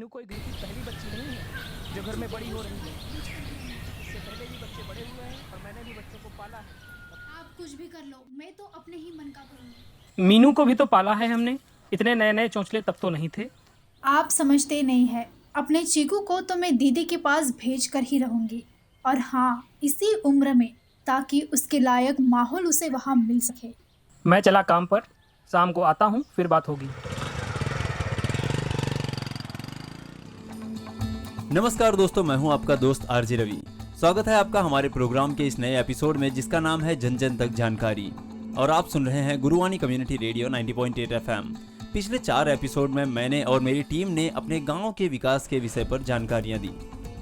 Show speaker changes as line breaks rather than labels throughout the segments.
मीनू कोई घर की पहली बच्ची नहीं है जो घर में बड़ी हो रही है। इससे पहले भी बच्चे बड़े हुए हैं और मैंने भी बच्चों को पाला है।
आप कुछ भी कर लो, मैं तो अपने ही मन का करूँगी।
मीनू को भी तो पाला है हमने, इतने नए नए चौंचले तब तो नहीं थे।
आप समझते नहीं है, अपने चीकू को तो मैं दीदी के पास भेज कर ही रहूँगी। और हाँ, इसी उम्र में, ताकि उसके लायक माहौल उसे वहाँ मिल सके।
मैं चला काम पर, शाम को आता हूँ, फिर बात होगी।
नमस्कार दोस्तों, मैं हूं आपका दोस्त आरजे रवि। स्वागत है आपका हमारे प्रोग्राम के इस नए एपिसोड में जिसका नाम है जन जन तक जानकारी। और आप सुन रहे हैं गुरुवाणी कम्युनिटी रेडियो 90.8 FM। पिछले 4 एपिसोड में मैंने और मेरी टीम ने अपने गांव के विकास के विषय पर जानकारियां दी।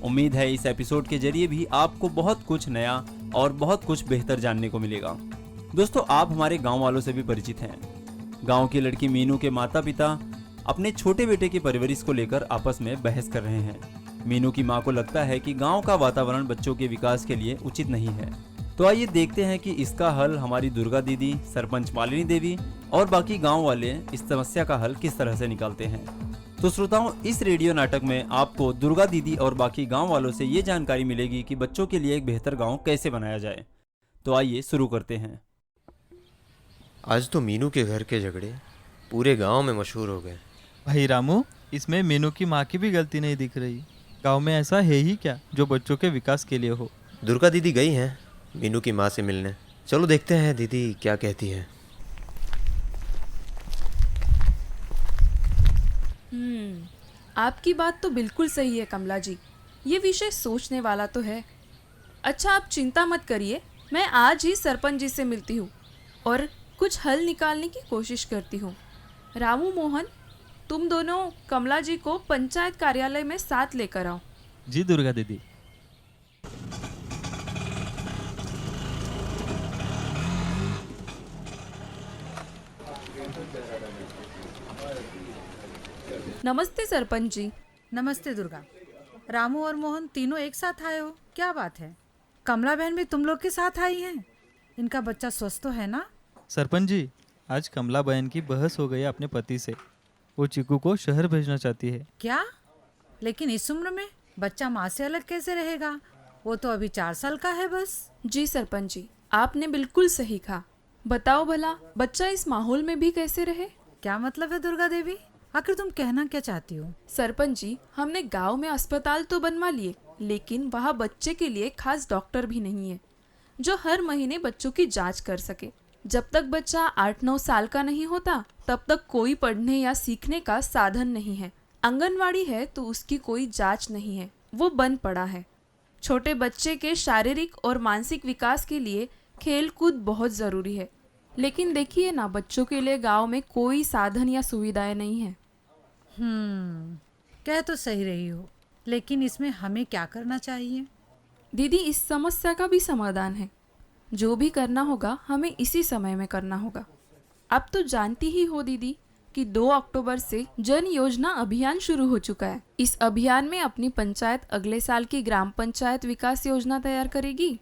उम्मीद है इस एपिसोड के जरिए भी आपको बहुत कुछ नया और बहुत कुछ बेहतर जानने को मिलेगा। दोस्तों, आप हमारे गाँव वालों से भी परिचित हैं। गाँव की लड़की मीनू के माता पिता अपने छोटे बेटे की परवरिश को लेकर आपस में बहस कर रहे हैं। मीनू की मां को लगता है कि गांव का वातावरण बच्चों के विकास के लिए उचित नहीं है। तो आइए देखते हैं कि इसका हल हमारी दुर्गा दीदी, सरपंच मालिनी देवी और बाकी गांव वाले इस समस्या का हल किस तरह से निकालते हैं। तो श्रोताओं, इस रेडियो नाटक में आपको दुर्गा दीदी और बाकी गांव वालों से ये जानकारी मिलेगी कि बच्चों के लिए एक बेहतर गाँव कैसे बनाया जाए। तो आइए शुरू करते हैं।
आज तो मीनू के घर के झगड़े पूरे गांव में मशहूर हो गए।
भाई रामू, इसमें मीनू की माँ की भी गलती नहीं दिख रही। गांव में ऐसा है ही क्या जो बच्चों के विकास के लिए हो।
दुर्गा दीदी गई हैं मीनू की माँ से मिलने। चलो देखते हैं दीदी क्या कहती है।
आपकी बात तो बिल्कुल सही है कमला जी, ये विषय सोचने वाला तो है। अच्छा, आप चिंता मत करिए, मैं आज ही सरपंच जी से मिलती हूँ और कुछ हल निकालने की कोशिश करती हूँ। रामू, मोहन, तुम दोनों कमला जी को पंचायत कार्यालय में साथ लेकर आओ।
जी दुर्गा दीदी।
नमस्ते सरपंच जी।
नमस्ते दुर्गा। रामू और मोहन तीनों एक साथ आए हो, क्या बात है? कमला बहन भी तुम लोग के साथ आई हैं। इनका बच्चा स्वस्थ तो है ना?
सरपंच जी, आज कमला बहन की बहस हो गई अपने पति से। वो चीकू को शहर भेजना चाहती है।
क्या? लेकिन इस उम्र में बच्चा माँ से अलग कैसे रहेगा? वो तो अभी 4 साल का है बस।
जी सरपंच जी, आपने बिल्कुल सही कहा। बताओ भला, बच्चा इस माहौल में भी कैसे रहे?
क्या मतलब है दुर्गा देवी? आखिर तुम कहना क्या चाहती हो?
सरपंच जी, हमने गांव में अस्पताल तो बनवा लिए, लेकिन वहाँ बच्चे के लिए खास डॉक्टर भी नहीं है जो हर महीने बच्चों की जांच कर सके। जब तक बच्चा 8-9 साल का नहीं होता तब तक कोई पढ़ने या सीखने का साधन नहीं है। आंगनवाड़ी है तो उसकी कोई जांच नहीं है, वो बंद पड़ा है। छोटे बच्चे के शारीरिक और मानसिक विकास के लिए खेल कूद बहुत ज़रूरी है, लेकिन देखिए ना, बच्चों के लिए गांव में कोई साधन या सुविधाएं नहीं है।
कह तो सही रही हो, लेकिन इसमें हमें क्या करना चाहिए?
दीदी, इस समस्या का भी समाधान है। जो भी करना होगा हमें इसी समय में करना होगा। आप तो जानती ही हो दीदी कि 2 अक्टूबर से जन योजना अभियान शुरू हो चुका है। इस अभियान में अपनी पंचायत अगले साल की ग्राम पंचायत विकास योजना तैयार करेगी।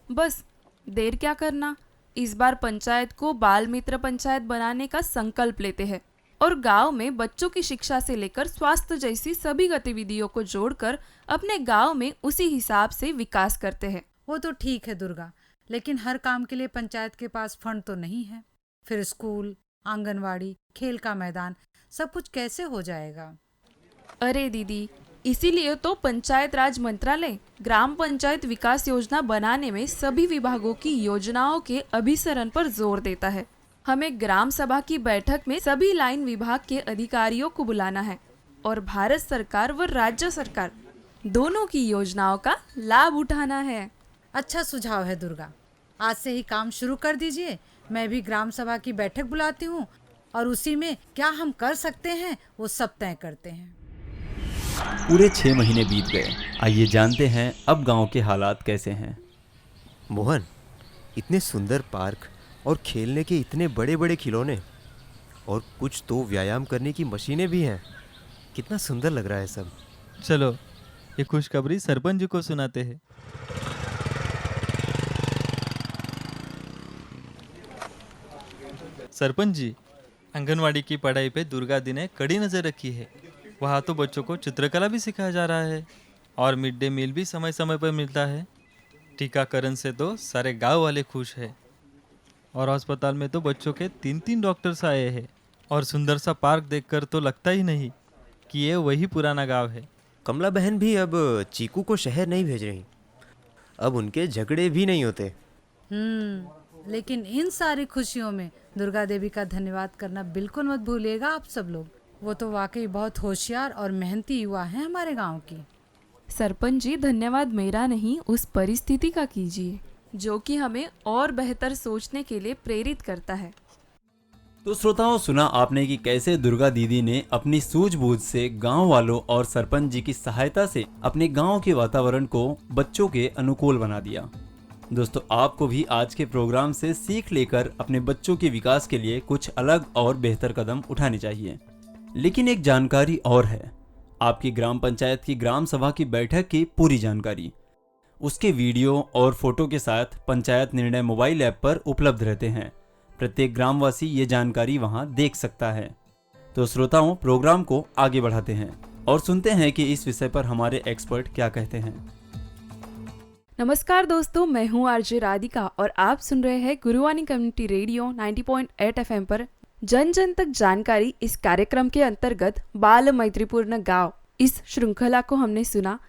बस देर क्या करना, इस बार पंचायत को बाल मित्र पंचायत बनाने का संकल्प लेते हैं और गांव में बच्चों की शिक्षा से लेकर स्वास्थ्य जैसी सभी गतिविधियों को जोड़कर अपने गांव में उसी हिसाब से विकास करते हैं।
वो तो ठीक है दुर्गा, लेकिन हर काम के लिए पंचायत के पास फंड तो नहीं है। फिर स्कूल, आंगनवाड़ी, खेल का मैदान, सब कुछ कैसे हो जाएगा?
अरे दीदी, इसीलिए तो पंचायत राज मंत्रालय ग्राम पंचायत विकास योजना बनाने में सभी विभागों की योजनाओं के अभिसरण पर जोर देता है। हमें ग्राम सभा की बैठक में सभी लाइन विभाग के अधिकारियों को बुलाना है और भारत सरकार व राज्य सरकार दोनों की योजनाओं का लाभ उठाना है।
अच्छा सुझाव है दुर्गा, आज से ही काम शुरू कर दीजिए। मैं भी ग्राम सभा की बैठक बुलाती हूँ और उसी में क्या हम कर सकते हैं वो सब तय करते हैं।
पूरे 6 महीने बीत गए। आइए जानते हैं अब गांव के हालात कैसे हैं।
मोहन, इतने सुंदर पार्क और खेलने के इतने बड़े बड़े खिलौने और कुछ तो व्यायाम करने की मशीनें भी हैं। कितना सुंदर लग रहा है सब।
चलो ये खुशखबरी सरपंच जी को सुनाते हैं। सरपंच जी, आंगनवाड़ी की पढ़ाई पे दुर्गा दी ने कड़ी नजर रखी है। वहाँ तो बच्चों को चित्रकला भी सिखाया जा रहा है और मिड डे मील भी समय समय पर मिलता है। टीकाकरण से तो सारे गांव वाले खुश हैं और अस्पताल में तो बच्चों के 3-3 डॉक्टर्स आए हैं। और सुंदर सा पार्क देखकर तो लगता ही नहीं कि ये वही पुराना गांव है।
कमला बहन भी अब चीकू को शहर नहीं भेज रही। अब उनके झगड़े भी नहीं होते।
लेकिन इन सारी खुशियों में दुर्गा देवी का धन्यवाद करना बिल्कुल मत भूलिएगा आप सब लोग। वो तो वाकई बहुत होशियार और मेहनती युवा हैं हमारे गांव की।
सरपंच जी, धन्यवाद मेरा नहीं, उस परिस्थिति का कीजिए जो कि हमें और बेहतर सोचने के लिए प्रेरित करता है।
तो श्रोताओं, सुना आपने कि कैसे दुर्गा दीदी ने अपनी सूझबूझ से गांव वालों और सरपंच जी की सहायता से अपने गांव के वातावरण को बच्चों के अनुकूल बना दिया। दोस्तों, आपको भी आज के प्रोग्राम से सीख लेकर अपने बच्चों के विकास के लिए कुछ अलग और बेहतर कदम उठाने चाहिए। लेकिन एक जानकारी और है, आपकी ग्राम पंचायत की ग्राम सभा की बैठक की पूरी जानकारी उसके वीडियो और फोटो के साथ पंचायत निर्णय मोबाइल ऐप पर उपलब्ध रहते हैं। प्रत्येक ग्रामवासी ये जानकारी वहां देख सकता है। तो श्रोताओं, प्रोग्राम को आगे बढ़ाते हैं और सुनते हैं कि इस विषय पर हमारे एक्सपर्ट क्या कहते हैं।
नमस्कार दोस्तों, मैं हूँ आरजे राधिका और आप सुन रहे हैं गुरुवाणी कम्युनिटी रेडियो 90.8 FM पर जन जन तक जानकारी। इस कार्यक्रम के अंतर्गत बाल मैत्रीपूर्ण गांव, इस श्रृंखला को हमने सुना।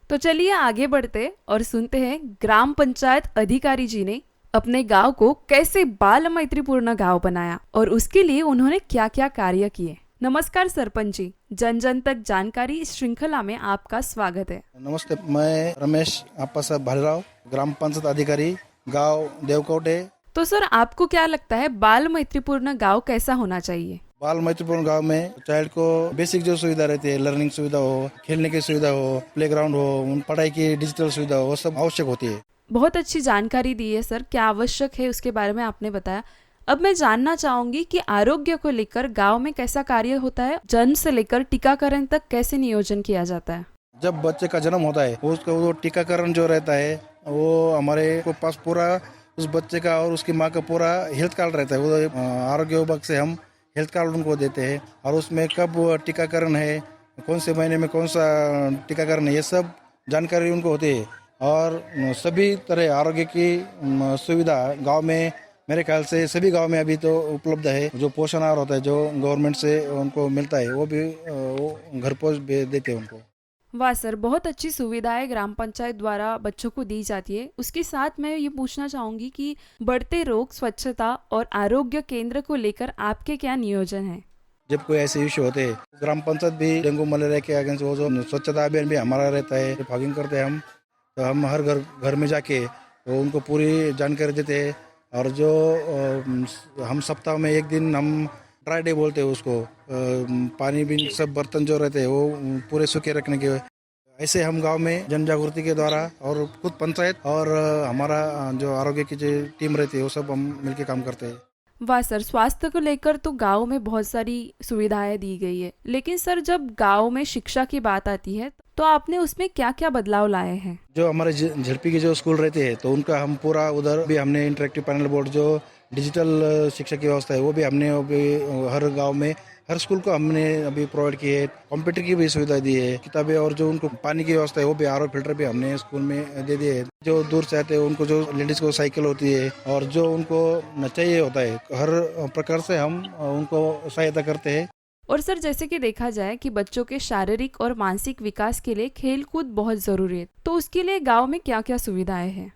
तो चलिए आगे बढ़ते और सुनते हैं ग्राम पंचायत अधिकारी जी ने अपने गांव को कैसे बाल मैत्रीपूर्ण गांव बनाया और उसके लिए उन्होंने क्या क्या कार्य किए। नमस्कार सरपंच जी, जन जन तक जानकारी इस श्रृंखला में आपका स्वागत है।
नमस्ते, मैं रमेश आपा साहब भालीराव, ग्राम पंचायत अधिकारी, गांव देवकोटे।
तो सर, आपको क्या लगता है बाल मैत्रीपूर्ण गांव कैसा होना चाहिए?
बाल मैत्रीपूर्ण गांव में चाइल्ड को बेसिक जो सुविधा रहती है, लर्निंग सुविधा हो, खेलने की सुविधा हो, प्लेग्राउंड हो, पढ़ाई की डिजिटल सुविधा हो, वो सब आवश्यक होती है।
बहुत अच्छी जानकारी दी है सर, क्या आवश्यक है उसके बारे में आपने बताया। अब मैं जानना चाहूंगी कि आरोग्य को लेकर गांव में कैसा कार्य होता है, जन्म से लेकर टीकाकरण तक कैसे नियोजन किया जाता है?
जब बच्चे का जन्म होता है उसका वो टीकाकरण जो रहता है वो हमारे को पास पूरा उस बच्चे का और उसकी माँ का पूरा हेल्थ कार्ड रहता है। वो आरोग्य विभाग से हम हेल्थ कार्ड उनको देते हैं और उसमें कब टीकाकरण है, कौन से महीने में कौन सा टीकाकरण है, ये सब जानकारी उनको होती है। और सभी तरह आरोग्य की सुविधा गांव में मेरे ख्याल से सभी गांव में अभी तो उपलब्ध है। जो पोषण आहार होता है जो गवर्नमेंट से उनको मिलता है वो भी वो घर पहुँच देते हैं उनको।
वाह सर, बहुत अच्छी सुविधाएं ग्राम पंचायत द्वारा बच्चों को दी जाती है। उसके साथ मैं ये पूछना चाहूंगी कि बढ़ते रोग, स्वच्छता और आरोग्य केंद्र को लेकर आपके क्या नियोजन है?
जब कोई ऐसे इश्यू होते हैं, ग्राम पंचायत भी डेंगू मलेरिया के अगेंस्ट वो जो स्वच्छता अभियान भी हमारा रहता है, फॉगिंग करते हैं हम। तो हम हर घर में जाके तो उनको पूरी जानकारी देते हैं। और जो हम सप्ताह में एक दिन हम ड्राई डे बोलते हैं उसको, पानी भी सब बर्तन जो रहते हैं वो पूरे सूखे रखने के। ऐसे हम गांव में जन जागृति के द्वारा और खुद पंचायत और हमारा जो आरोग्य की जो टीम रहती है वो सब हम मिलके काम करते हैं।
वाह सर, स्वास्थ्य को लेकर तो गांव में बहुत सारी सुविधाएं दी गई है, लेकिन सर जब गांव में शिक्षा की बात आती है तो आपने उसमें क्या क्या बदलाव लाए हैं? जो
हमारे झड़पी के जो स्कूल रहते हैं तो उनका हम पूरा उधर भी हमने इंटरेक्टिव पैनल बोर्ड जो डिजिटल शिक्षा की व्यवस्था है वो भी हमने अभी हर गांव में हर स्कूल को हमने अभी प्रोवाइड की है। कंप्यूटर की भी सुविधा दी है, किताबें और जो उनको पानी की व्यवस्था है वो भी आरओ फिल्टर भी हमने स्कूल में दे दिए है। जो दूर से आते हैं उनको जो लेडीज को साइकिल होती है और जो उनको चाहिए होता है हर प्रकार से हम उनको सहायता करते हैं।
और सर जैसे कि देखा जाए कि बच्चों के शारीरिक और मानसिक विकास के लिए खेल कूद बहुत जरूरी है, तो उसके लिए गाँव में क्या क्या सुविधाएं हैं?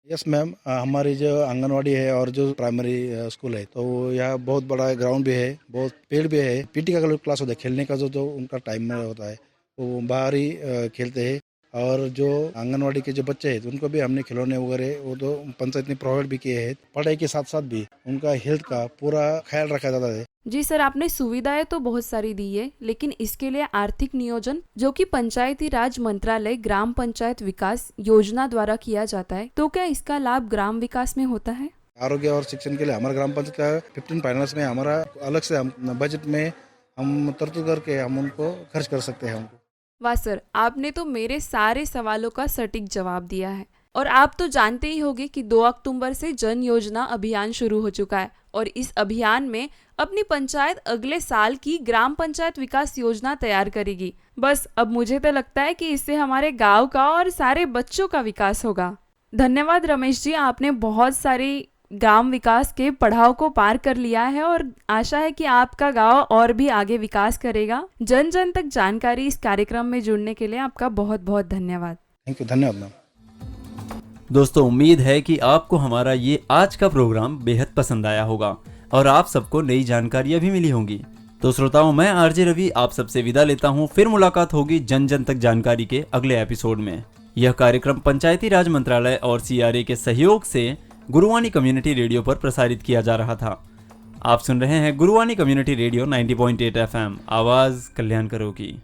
यस मैम, हमारी जो आंगनवाड़ी है और जो प्राइमरी स्कूल है तो यहाँ बहुत बड़ा ग्राउंड भी है, बहुत पेड़ भी है। पीटी का क्लास होता है, खेलने का जो उनका टाइम में होता है वो बाहर ही खेलते हैं। और जो आंगनवाड़ी के जो बच्चे हैं तो उनको भी हमने खिलौने वगैरह वो तो पंचायत ने प्रोवाइड भी किए हैं। पढ़ाई के साथ साथ भी उनका हेल्थ का पूरा ख्याल रखा जाता है।
जी सर, आपने सुविधाएं तो बहुत सारी दी है, लेकिन इसके लिए आर्थिक नियोजन जो कि पंचायती राज मंत्रालय ग्राम पंचायत विकास योजना द्वारा किया जाता है, तो क्या इसका लाभ ग्राम विकास में होता है?
आरोग्य और शिक्षण के लिए हमारा ग्राम पंचायत का 15 फाइनेंस में हमारा अलग से बजट में हम तरतूद करके हम उनको खर्च कर सकते हैं। हमको
वाह सर, आपने तो मेरे सारे सवालों का सटीक जवाब दिया है। और आप तो जानते ही होंगे कि 2 अक्टूबर से जन योजना अभियान शुरू हो चुका है और इस अभियान में अपनी पंचायत अगले साल की ग्राम पंचायत विकास योजना तैयार करेगी। बस अब मुझे तो लगता है कि इससे हमारे गांव का और सारे बच्चों का विकास होगा। धन्यवाद रमेश जी, आपने बहुत सारी गांव विकास के पड़ाव को पार कर लिया है और आशा है कि आपका गांव और भी आगे विकास करेगा। जन जन तक जानकारी इस कार्यक्रम में जुड़ने के लिए आपका बहुत बहुत धन्यवाद।
थैंक यू, धन्यवाद मैम।
दोस्तों, उम्मीद है कि आपको हमारा ये आज का प्रोग्राम बेहद पसंद आया होगा और आप सबको नई जानकारियां भी मिली होंगी। तो श्रोताओं, मैं आरजे रवि आप सबसे विदा लेता हूं। फिर मुलाकात होगी जन जन तक जानकारी के अगले एपिसोड में। यह कार्यक्रम पंचायती राज मंत्रालय और CRA के सहयोग से गुरुवाणी कम्युनिटी रेडियो पर प्रसारित किया जा रहा था। आप सुन रहे हैं गुरुवाणी कम्युनिटी रेडियो 90.8 FM, आवाज कल्याण करो की।